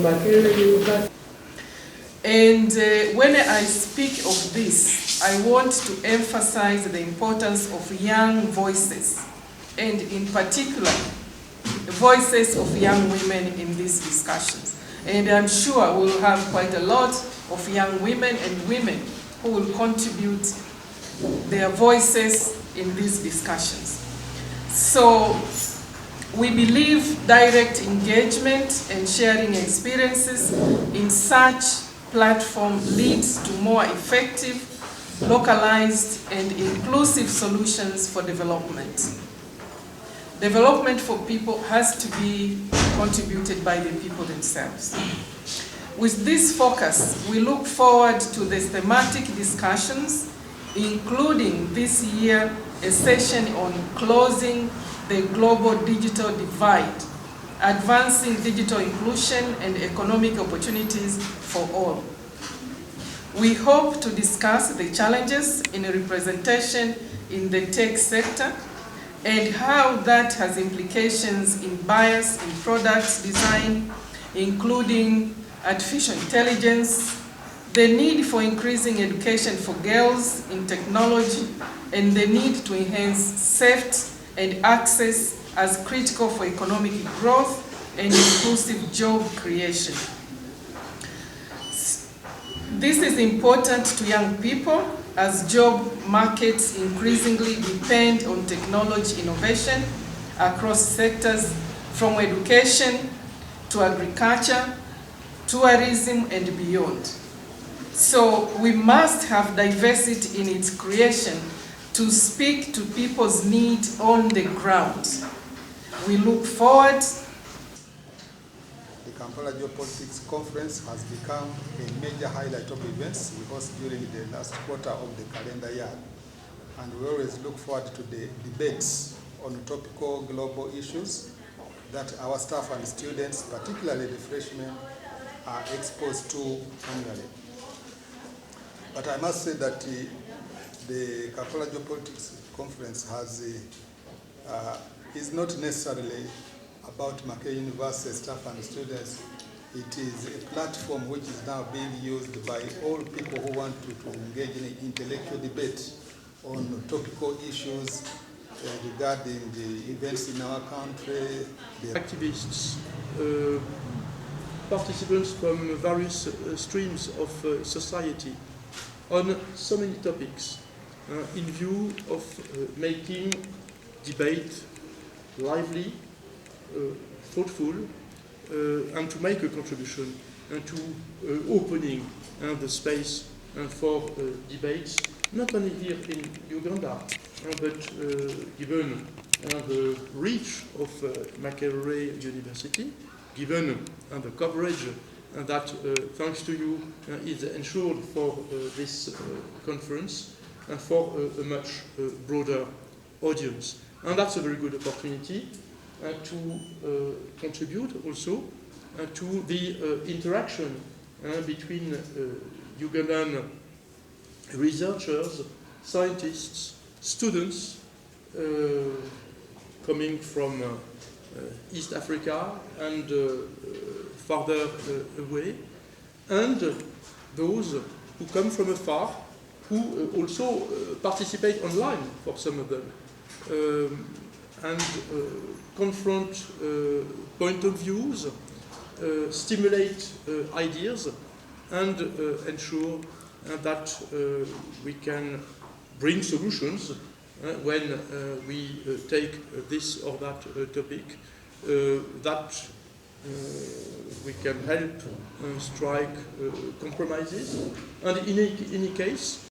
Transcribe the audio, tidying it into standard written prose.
Makerere University. And when I speak of this, I want to emphasize the importance of young voices, and in particular, the voices of young women in these discussions. And I'm sure we'll have quite a lot of young women and women who will contribute their voices in these discussions. So we believe direct engagement and sharing experiences in such platform leads to more effective, localized, and inclusive solutions for development. Development for people has to be contributed by the people themselves. With this focus, we look forward to the thematic discussions, including this year a session on closing the global digital divide, advancing digital inclusion and economic opportunities for all. We hope to discuss the challenges in representation in the tech sector and how that has implications in bias in products design, including artificial intelligence, the need for increasing education for girls in technology, and the need to enhance safety and access as critical for economic growth and inclusive job creation. This is important to young people as job markets increasingly depend on technology innovation across sectors from education to agriculture, tourism, and beyond. So we must have diversity in its creation to speak to people's needs on the ground. We look forward. The Kampala Geopolitics Conference has become a major highlight of events we host during the last quarter of the calendar year. And we always look forward to the debates on topical global issues that our staff and students, particularly the freshmen, are exposed to annually. But I must say that the Kampala Geopolitics Conference is not necessarily about Makerere University staff and students. It is a platform which is now being used by all people who want to engage in an intellectual debate on topical issues regarding the events in our country. Activists, participants from various streams of society on so many topics in view of making debate lively, thoughtful, and to make a contribution and to opening the space for debates, not only here in Uganda, but given the reach of Makerere University, given the coverage that, thanks to you, is ensured for this conference and for a much broader audience. And that's a very good opportunity to contribute also to the interaction between Ugandan researchers, scientists, students coming from East Africa and farther away, and those who come from afar, who also participate online for some of them, and confront point of views, stimulate ideas, and ensure that we can bring solutions when we take this or that topic, that we can help strike compromises, and in any case